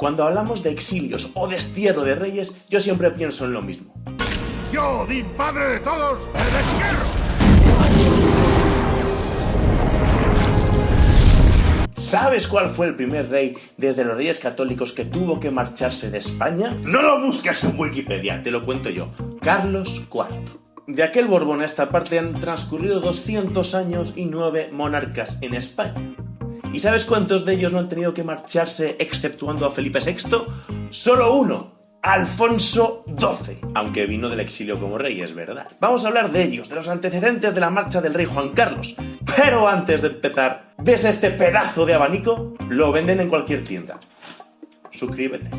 Cuando hablamos de exilios o destierro de reyes, yo siempre pienso en lo mismo. Yo, Odín, padre de todos, el destierro. ¿Sabes cuál fue el primer rey desde los Reyes Católicos que tuvo que marcharse de España? No lo busques en Wikipedia, te lo cuento yo. Carlos IV. De aquel Borbón a esta parte han transcurrido 200 años y 9 monarcas en España. ¿Y sabes cuántos de ellos no han tenido que marcharse exceptuando a Felipe VI? Solo uno. Alfonso XII, aunque vino del exilio como rey, es verdad. Vamos a hablar de ellos, de los antecedentes de la marcha del rey Juan Carlos. Pero antes de empezar, ¿ves este pedazo de abanico? Lo venden en cualquier tienda. Suscríbete.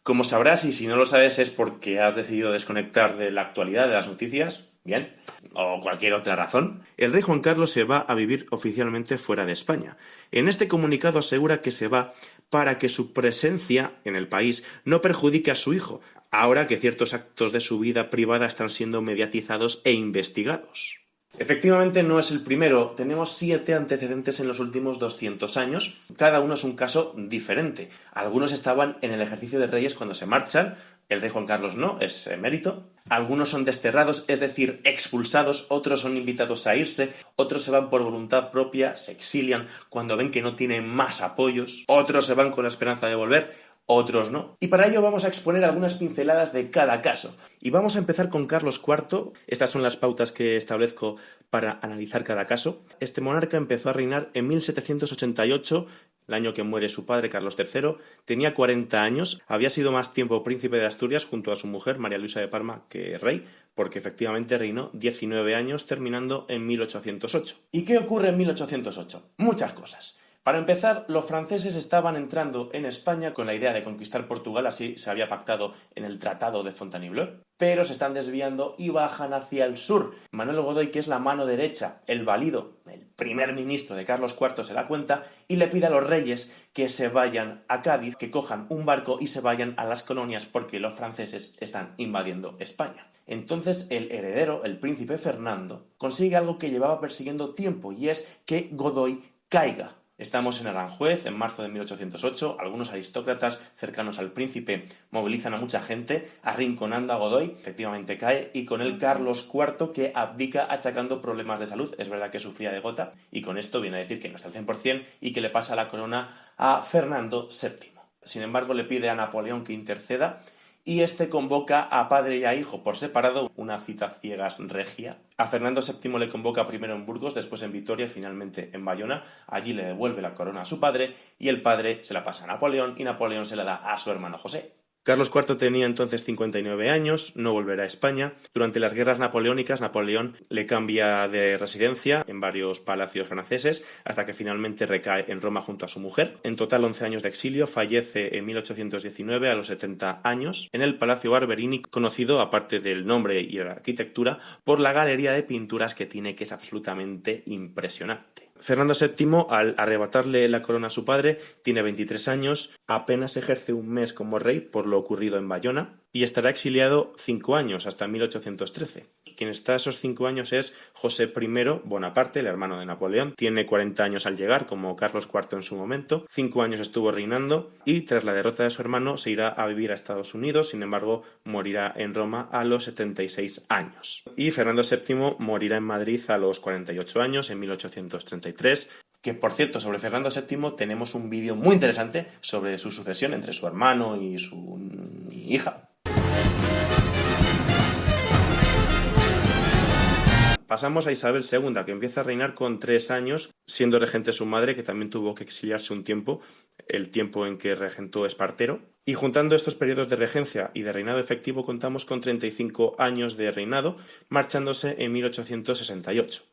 Como sabrás, y si no lo sabes es porque has decidido desconectar de la actualidad de las noticias, bien, o cualquier otra razón, el rey Juan Carlos se va a vivir oficialmente fuera de España. En este comunicado asegura que se va para que su presencia en el país no perjudique a su hijo, ahora que ciertos actos de su vida privada están siendo mediatizados e investigados. Efectivamente no es el primero, tenemos 7 antecedentes en los últimos 200 años, cada uno es un caso diferente. Algunos estaban en el ejercicio de reyes cuando se marchan, el rey Juan Carlos no, es emérito. Algunos son desterrados, es decir, expulsados, otros son invitados a irse, otros se van por voluntad propia, se exilian cuando ven que no tienen más apoyos, otros se van con la esperanza de volver, otros no. Y para ello vamos a exponer algunas pinceladas de cada caso. Y vamos a empezar con Carlos IV. Estas son las pautas que establezco para analizar cada caso. Este monarca empezó a reinar en 1788, el año que muere su padre, Carlos III. Tenía 40 años, había sido más tiempo príncipe de Asturias junto a su mujer, María Luisa de Parma, que rey, porque efectivamente reinó 19 años, terminando en 1808. ¿Y qué ocurre en 1808? Muchas cosas. Para empezar, los franceses estaban entrando en España con la idea de conquistar Portugal, así se había pactado en el Tratado de Fontainebleau, pero se están desviando y bajan hacia el sur. Manuel Godoy, que es la mano derecha, el valido, el primer ministro de Carlos IV, se da cuenta y le pide a los reyes que se vayan a Cádiz, que cojan un barco y se vayan a las colonias porque los franceses están invadiendo España. Entonces el heredero, el príncipe Fernando, consigue algo que llevaba persiguiendo tiempo y es que Godoy caiga. Estamos en Aranjuez, en marzo de 1808, algunos aristócratas cercanos al príncipe movilizan a mucha gente, arrinconando a Godoy, efectivamente cae, y con él Carlos IV, que abdica achacando problemas de salud, es verdad que sufría de gota, y con esto viene a decir que no está al 100% y que le pasa la corona a Fernando VII. Sin embargo, le pide a Napoleón que interceda, y este convoca a padre y a hijo por separado, una cita ciegas regia. A Fernando VII le convoca primero en Burgos, después en Vitoria y finalmente en Bayona. Allí le devuelve la corona a su padre y el padre se la pasa a Napoleón y Napoleón se la da a su hermano José. Carlos IV tenía entonces 59 años, no volverá a España. Durante las guerras napoleónicas, Napoleón le cambia de residencia en varios palacios franceses hasta que finalmente recae en Roma junto a su mujer. En total 11 años de exilio, fallece en 1819 a los 70 años en el Palacio Barberini, conocido, aparte del nombre y la arquitectura, por la galería de pinturas que tiene, que es absolutamente impresionante. Fernando VII, al arrebatarle la corona a su padre, tiene 23 años, apenas ejerce un mes como rey por lo ocurrido en Bayona y estará exiliado 5 años, hasta 1813. Quien está esos 5 años es José I Bonaparte, el hermano de Napoleón. Tiene 40 años al llegar, como Carlos IV en su momento. 5 años estuvo reinando y tras la derrota de su hermano se irá a vivir a Estados Unidos, sin embargo morirá en Roma a los 76 años. Y Fernando VII morirá en Madrid a los 48 años, en 1833. Que, por cierto, sobre Fernando VII tenemos un vídeo muy interesante sobre su sucesión entre su hermano y su hija. Pasamos a Isabel II, que empieza a reinar con 3 años, siendo regente su madre, que también tuvo que exiliarse un tiempo, el tiempo en que regentó Espartero. Y juntando estos periodos de regencia y de reinado efectivo, contamos con 35 años de reinado, marchándose en 1868.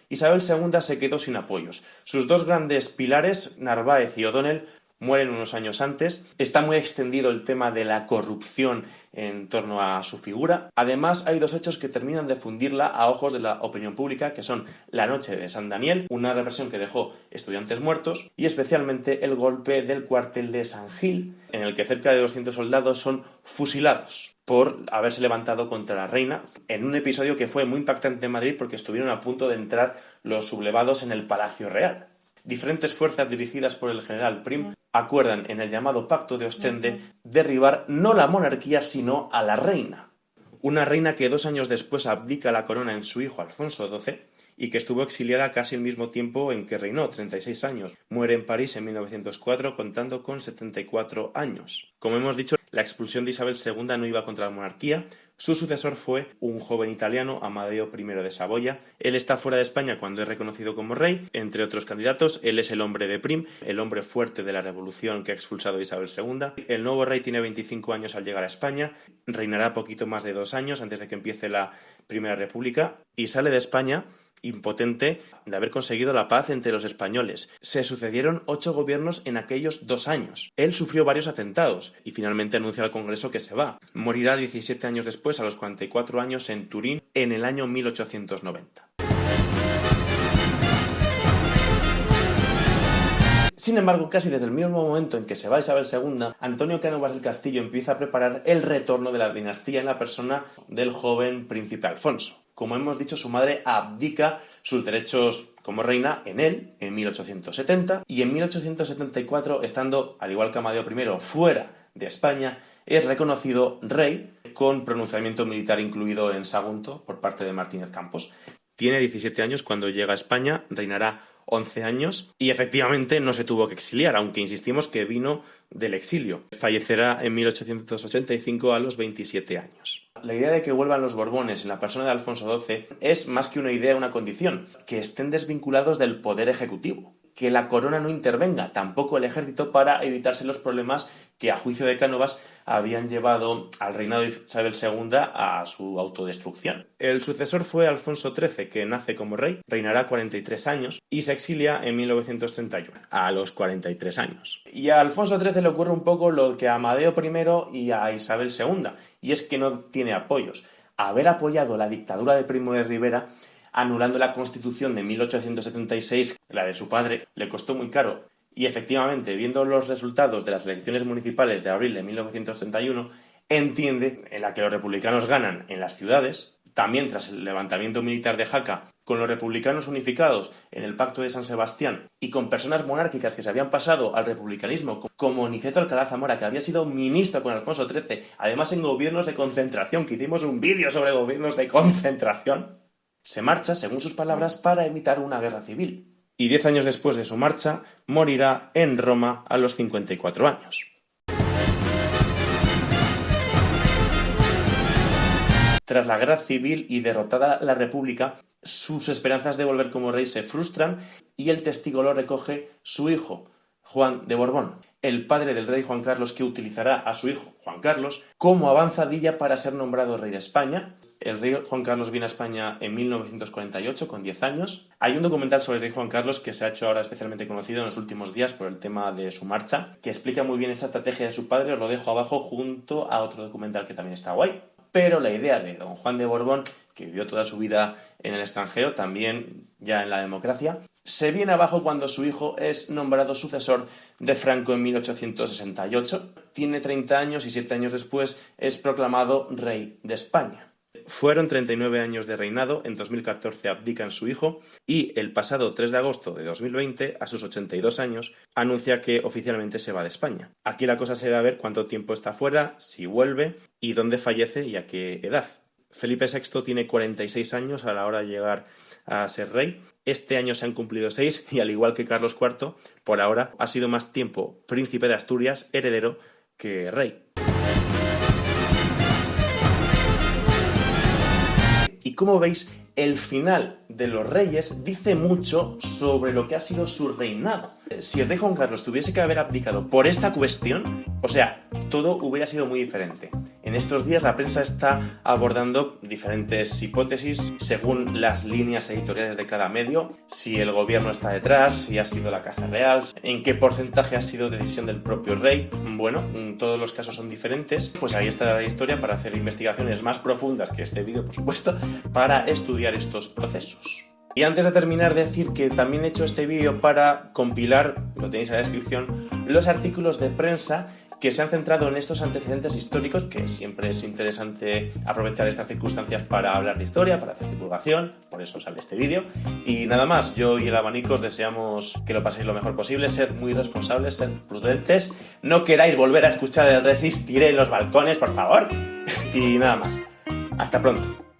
Isabel II se quedó sin apoyos. Sus 2 grandes pilares, Narváez y O'Donnell, mueren unos años antes. Está muy extendido el tema de la corrupción en torno a su figura. Además, hay dos hechos que terminan de fundirla a ojos de la opinión pública, que son la noche de San Daniel, una represión que dejó estudiantes muertos, y especialmente el golpe del cuartel de San Gil, en el que cerca de 200 soldados son fusilados por haberse levantado contra la reina, en un episodio que fue muy impactante en Madrid porque estuvieron a punto de entrar los sublevados en el Palacio Real. Diferentes fuerzas dirigidas por el general Prim acuerdan en el llamado Pacto de Ostende derribar no la monarquía sino a la reina. Una reina que 2 años después abdica la corona en su hijo Alfonso XII y que estuvo exiliada casi el mismo tiempo en que reinó, 36 años. Muere en París en 1904 contando con 74 años. Como hemos dicho, la expulsión de Isabel II no iba contra la monarquía. Su sucesor fue un joven italiano, Amadeo I de Saboya. Él está fuera de España cuando es reconocido como rey. Entre otros candidatos, él es el hombre de Prim, el hombre fuerte de la revolución que ha expulsado a Isabel II. El nuevo rey tiene 25 años al llegar a España, reinará poquito más de 2 años antes de que empiece la Primera República y sale de España impotente de haber conseguido la paz entre los españoles. Se sucedieron 8 gobiernos en aquellos 2 años. Él sufrió varios atentados y finalmente anuncia al Congreso que se va. Morirá 17 años después, a los 44 años, en Turín, en el año 1890. Sin embargo, casi desde el mismo momento en que se va Isabel II, Antonio Cánovas del Castillo empieza a preparar el retorno de la dinastía en la persona del joven príncipe Alfonso. Como hemos dicho, su madre abdica sus derechos como reina en él, en 1870, y en 1874, estando, al igual que Amadeo I, fuera de España, es reconocido rey con pronunciamiento militar incluido en Sagunto por parte de Martínez Campos. Tiene 17 años cuando llega a España, reinará 11 años y efectivamente no se tuvo que exiliar, aunque insistimos que vino del exilio. Fallecerá en 1885 a los 27 años. La idea de que vuelvan los Borbones en la persona de Alfonso XII es más que una idea, una condición, que estén desvinculados del poder ejecutivo, que la corona no intervenga, tampoco el ejército, para evitarse los problemas que a juicio de Cánovas habían llevado al reinado de Isabel II a su autodestrucción. El sucesor fue Alfonso XIII, que nace como rey, reinará 43 años y se exilia en 1931, a los 43 años. Y a Alfonso XIII le ocurre un poco lo que a Amadeo I y a Isabel II, y es que no tiene apoyos. Haber apoyado la dictadura de Primo de Rivera, anulando la Constitución de 1876, la de su padre, le costó muy caro. Y efectivamente, viendo los resultados de las elecciones municipales de abril de 1931, entiende en la que los republicanos ganan en las ciudades, también tras el levantamiento militar de Jaca, con los republicanos unificados en el Pacto de San Sebastián y con personas monárquicas que se habían pasado al republicanismo, como Niceto Alcalá Zamora, que había sido ministro con Alfonso XIII, además en gobiernos de concentración, que hicimos un vídeo sobre gobiernos de concentración, se marcha, según sus palabras, para evitar una guerra civil. Y 10 años después de su marcha, morirá en Roma a los 54 años. Tras la guerra civil y derrotada la República, sus esperanzas de volver como rey se frustran y el testigo lo recoge su hijo, Juan de Borbón, el padre del rey Juan Carlos, que utilizará a su hijo, Juan Carlos, como avanzadilla para ser nombrado rey de España. El rey Juan Carlos viene a España en 1948, con 10 años. Hay un documental sobre el rey Juan Carlos que se ha hecho ahora especialmente conocido en los últimos días por el tema de su marcha, que explica muy bien esta estrategia de su padre. Os lo dejo abajo junto a otro documental que también está guay. Pero la idea de don Juan de Borbón, que vivió toda su vida en el extranjero, también ya en la democracia, se viene abajo cuando su hijo es nombrado sucesor de Franco en 1868. Tiene 30 años y 7 años después es proclamado rey de España. Fueron 39 años de reinado, en 2014 abdican su hijo y el pasado 3 de agosto de 2020, a sus 82 años, anuncia que oficialmente se va de España. Aquí la cosa será ver cuánto tiempo está fuera, si vuelve y dónde fallece y a qué edad. Felipe VI tiene 46 años a la hora de llegar a ser rey. Este año se han cumplido 6 y, al igual que Carlos IV, por ahora ha sido más tiempo príncipe de Asturias, heredero, que rey. Y como veis, el final de los reyes dice mucho sobre lo que ha sido su reinado. Si el rey Juan Carlos tuviese que haber abdicado por esta cuestión, o sea, todo hubiera sido muy diferente. En En estos días la prensa está abordando diferentes hipótesis según las líneas editoriales de cada medio, si el gobierno está detrás, si ha sido la Casa Real, en qué porcentaje ha sido decisión del propio rey. Bueno, todos los casos son diferentes, pues ahí está la historia para hacer investigaciones más profundas que este vídeo, por supuesto, para estudiar estos procesos. Y antes de terminar, decir que también he hecho este vídeo para compilar, lo tenéis en la descripción, los artículos de prensa que se han centrado en estos antecedentes históricos, que siempre es interesante aprovechar estas circunstancias para hablar de historia, para hacer divulgación, por eso sale este vídeo. Y nada más, yo y el Abanico os deseamos que lo paséis lo mejor posible, sed muy responsables, sed prudentes, no queráis volver a escuchar el Resistiré en los balcones, por favor. Y nada más, hasta pronto.